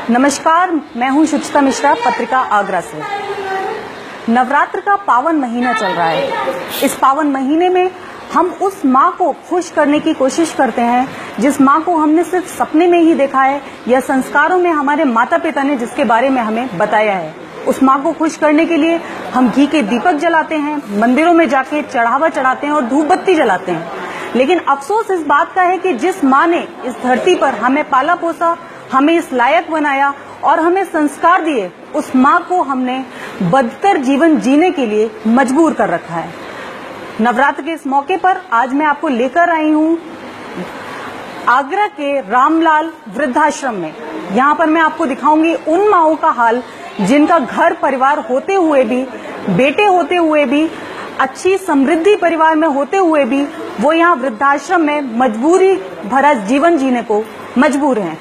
नमस्कार, मैं हूं शुचिता मिश्रा, पत्रिका आगरा से। नवरात्र का पावन महीना चल रहा है। इस पावन महीने में हम उस माँ को खुश करने की कोशिश करते हैं जिस माँ को हमने सिर्फ सपने में ही देखा है या संस्कारों में हमारे माता पिता ने जिसके बारे में हमें बताया है। उस माँ को खुश करने के लिए हम घी के दीपक जलाते हैं, मंदिरों में जाके चढ़ावा चढ़ाते हैं और धूप बत्ती जलाते हैं। लेकिन अफसोस इस बात का है कि जिस माँ ने इस धरती पर हमें पाला पोसा, हमें इस लायक बनाया और हमें संस्कार दिए, उस माँ को हमने बदतर जीवन जीने के लिए मजबूर कर रखा है। नवरात्र के इस मौके पर आज मैं आपको लेकर आई हूँ आगरा के रामलाल वृद्धाश्रम में। यहाँ पर मैं आपको दिखाऊंगी उन माँओं का हाल जिनका घर परिवार होते हुए भी, बेटे होते हुए भी, अच्छी समृद्धि परिवार में होते हुए भी वो यहाँ वृद्धाश्रम में मजबूरी भरा जीवन जीने को मजबूर हैं।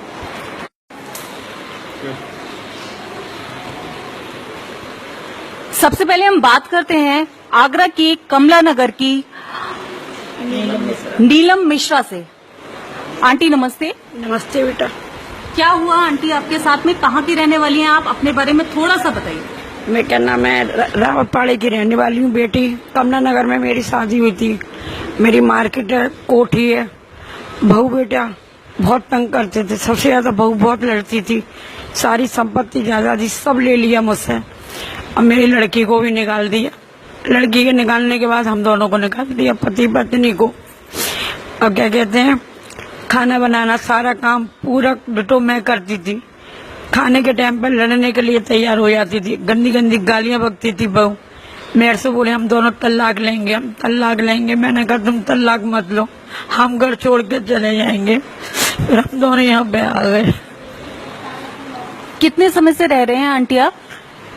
सबसे पहले हम बात करते हैं आगरा की कमला नगर की नीलम मिश्रा से। आंटी नमस्ते। नमस्ते बेटा। क्या हुआ आंटी आपके साथ में, कहाँ की रहने वाली हैं आप, अपने बारे में थोड़ा सा बताइए। मैं क्या नाम है, रावतपाड़े की रहने वाली हूँ बेटी। कमला नगर में मेरी शादी हुई थी। मेरी मार्केट है, कोठी है। बहू बेटा बहुत तंग करते थे, सबसे ज्यादा बहू बहुत लड़ती थी। सारी संपत्ति जायदाद सब ले लिया मुझसे। अब मेरी लड़की को भी निकाल दिया। लड़की के निकालने के बाद हम दोनों को निकाल दिया, पति पत्नी को। अब क्या कहते हैं, खाना बनाना सारा काम पूरा डिटो मैं करती थी। खाने के टाइम पर लड़ने के लिए तैयार हो जाती थी, गंदी गंदी गालियां बकती थी बहू। मेरे से बोले हम दोनों तलाक लेंगे, हम तलाक लेंगे। मैंने कहा तुम तलाक मत लो, हम घर छोड़ के चले जाएंगे। फिर हम दोनों यहाँ पे आ गए। कितने समय से रह रहे हैं आंटी आप?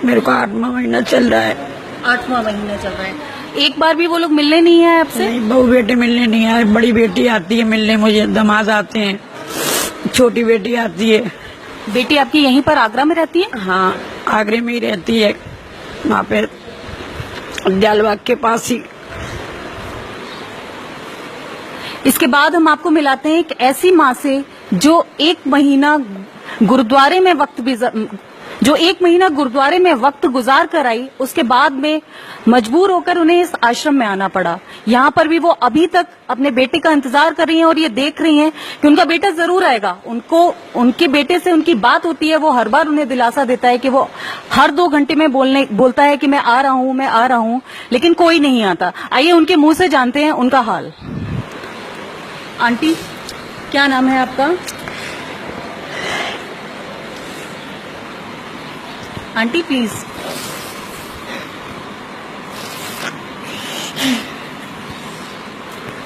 मेरे को 8वां महीना चल रहा है। 8वां महीना चल रहा है। एक बार भी वो लोग मिलने नहीं आए आपसे? नहीं, बहू बेटे मिलने नहीं आए। बड़ी बेटी आती है मिलने मुझे, दामाद आते हैं, छोटी बेटी आती है। बेटी आपकी यहीं पर आगरा में रहती है? हाँ, आगरे में ही रहती है, वहाँ पे दयालबाग के पास ही। इसके बाद हम आपको मिलाते हैं एक ऐसी माँ से जो एक महीना गुरुद्वारे में वक्त गुजार कर आई। उसके बाद में मजबूर होकर उन्हें इस आश्रम में आना पड़ा। यहाँ पर भी वो अभी तक अपने बेटे का इंतजार कर रही हैं और ये देख रही हैं कि उनका बेटा जरूर आएगा। उनके बेटे से उनकी बात होती है, वो हर बार उन्हें दिलासा देता है कि वो हर 2 घंटे में बोलता है कि मैं आ रहा हूँ, लेकिन कोई नहीं आता। आइए उनके मुंह से जानते हैं उनका हाल। आंटी, क्या नाम है आपका? Aunty please.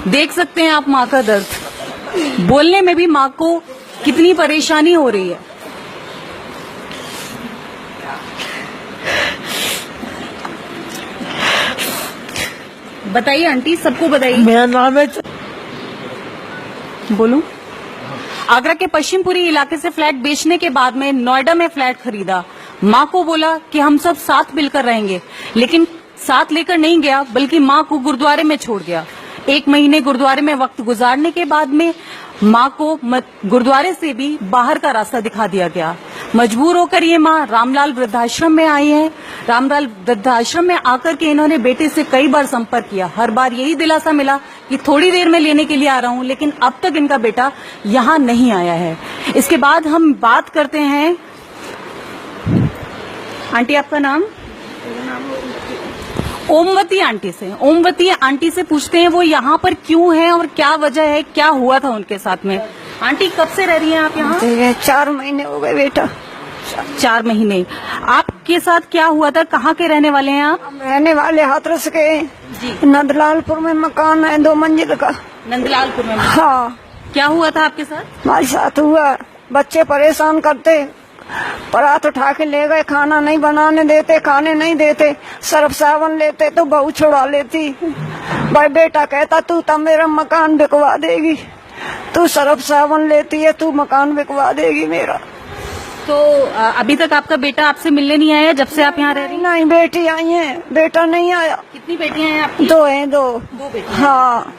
देख सकते हैं आप माँ का दर्द, बोलने में भी माँ को कितनी परेशानी हो रही है। बताइए आंटी, सबको बताइए। मेरा नाम है, बोलूं? आगरा के पश्चिमपुरी इलाके से फ्लैट बेचने के बाद में नोएडा में फ्लैट खरीदा। माँ को बोला कि हम सब साथ मिलकर रहेंगे, लेकिन साथ लेकर नहीं गया, बल्कि माँ को गुरुद्वारे में छोड़ गया। 1 महीने गुरुद्वारे में वक्त गुजारने के बाद में माँ को गुरुद्वारे से भी बाहर का रास्ता दिखा दिया गया। मजबूर होकर ये माँ रामलाल वृद्धाश्रम में आई है। रामलाल वृद्धाश्रम में आकर के इन्होंने बेटे से कई बार संपर्क किया। हर बार यही दिलासा मिला कि थोड़ी देर में लेने के लिए आ रहा हूँ, लेकिन अब तक इनका बेटा यहाँ नहीं आया है। इसके बाद हम बात करते हैं, आंटी आपका नाम? ओमवती आंटी से। ओमवती आंटी से पूछते हैं वो यहाँ पर क्यों है और क्या वजह है, क्या हुआ था उनके साथ में। आंटी कब से रह रही हैं आप यहाँ? 4 महीने हो गए बेटा। 4 महीने। आपके साथ क्या हुआ था, कहाँ के रहने वाले हैं आप? हम रहने वाले हाथरस के जी। नंदलालपुर में मकान है 2 मंजिल का। नंदलालपुर में? हाँ। क्या हुआ था आपके साथ? हमारे साथ हुआ, बच्चे परेशान करते, परात उठा के ले गए, खाना नहीं बनाने देते, खाने नहीं देते, सर्फ साबुन लेते तो बहू छुड़ा लेती। भाई बेटा कहता तू तब मेरा मकान बिकवा देगी, तू सर्फ साबुन लेती है, तू मकान बिकवा देगी मेरा। तो अभी तक आपका बेटा आपसे मिलने नहीं आया जब से आप यहाँ रह रही हैं? नहीं, बेटी आई है, बेटा नहीं आया। कितनी बेटियां हैं आपकी? 2 हैं। 2 बेटियां। हाँ।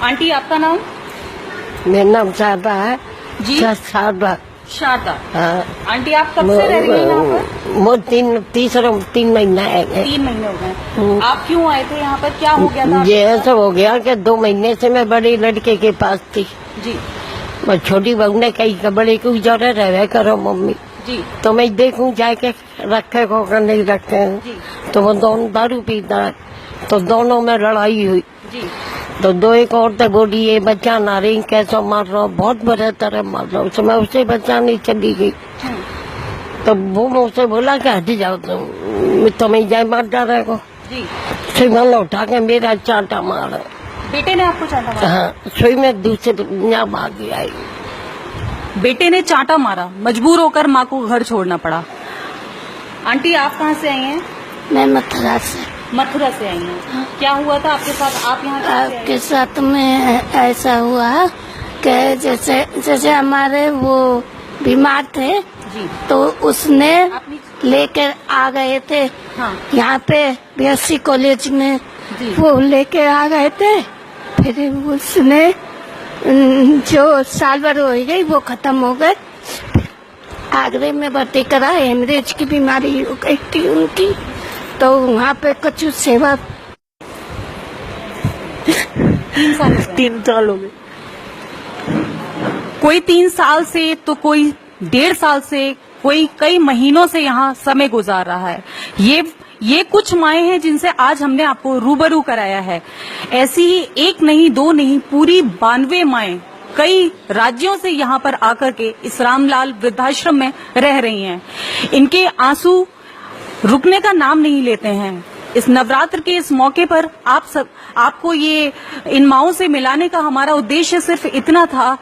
आंटी आपका नाम? मेरा नाम शारदा है जी। शारदा। शारदा। हाँ आंटी आप कब से रह रही हैं यहाँ पर? वो 3 महीना है 3 महीने हो गए। आप क्यों आए थे यहाँ पर, क्या हो गया था? ये ऐसा हो गया कि 2 महीने से मैं बड़ी लड़के के पास थी। जी मैं छोटी बहू ने कही कि बड़े को जरा रह करो मम्मी, जी तो मैं देखूं जाके रखे को कर नहीं रखे। जी तो वो दोनों दारू पीता है, तो दोनों में लड़ाई हुई। जी तो 2 एक औरतें बोली ये बच्चा ना रही कैसा मार रहा हूँ, बहुत बुरे तरह मार रहा हूँ। मैं उससे बचाने चली गई। तो वो मुझसे बोला कि हट जाओ तुम्हें जाए मार डाले को। जी। सुई उठा के मेरा चांटा मारा। बेटे ने आपको चांटा मारा? हाँ सुई में दूसरे यहाँ भाग गया। बेटे ने चांटा मारा, मजबूर होकर माँ को घर छोड़ना पड़ा। आंटी आप कहाँ से आई हैं? मैं मथुरा से। मथुरा से आई हैं। क्या हुआ था आपके साथ, आप यहाँ कैसे आई? आपके साथ में ऐसा हुआ कि जैसे हमारे वो बीमार थे, जी तो उसने आपने लेकर आ गए थे। हाँ यहाँ पे बीएससी कॉलेज में जी। वो लेके आ गए थे। फिर उसने जो साल भर हो गई वो खत्म हो गए। आगरे में भर्ती करा, हेमरेज की बीमारी हो गई थी उनकी, तो वहाँ पे कुछ सेवा 3 साल हो गए। कोई 3 साल से तो कोई 1.5 साल से, कोई कई महीनों से यहाँ समय गुजार रहा है। ये कुछ माएं हैं जिनसे आज हमने आपको रूबरू कराया है। ऐसी ही 1 नहीं 2 नहीं, पूरी 92 माएं कई राज्यों से यहाँ पर आकर के इस रामलाल वृद्धाश्रम में रह रही हैं। इनके आंसू रुकने का नाम नहीं लेते हैं। इस नवरात्र के इस मौके पर आपको ये इन माओं से मिलाने का हमारा उद्देश्य सिर्फ इतना था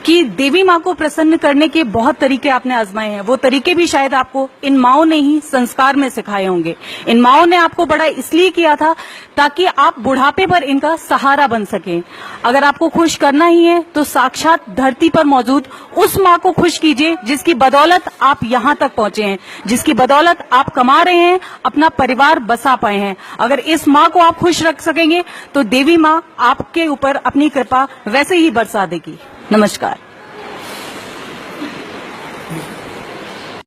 कि देवी माँ को प्रसन्न करने के बहुत तरीके आपने आजमाए हैं। वो तरीके भी शायद आपको इन माओं ने ही संस्कार में सिखाए होंगे। इन माओं ने आपको बड़ा इसलिए किया था ताकि आप बुढ़ापे पर इनका सहारा बन सकें। अगर आपको खुश करना ही है तो साक्षात धरती पर मौजूद उस माँ को खुश कीजिए जिसकी बदौलत आप यहाँ तक पहुंचे हैं, जिसकी बदौलत आप कमा रहे हैं, अपना परिवार बसा पाए हैं। अगर इस माँ को आप खुश रख सकेंगे तो देवी माँ आपके ऊपर अपनी कृपा वैसे ही बरसा देगी। नमस्कार।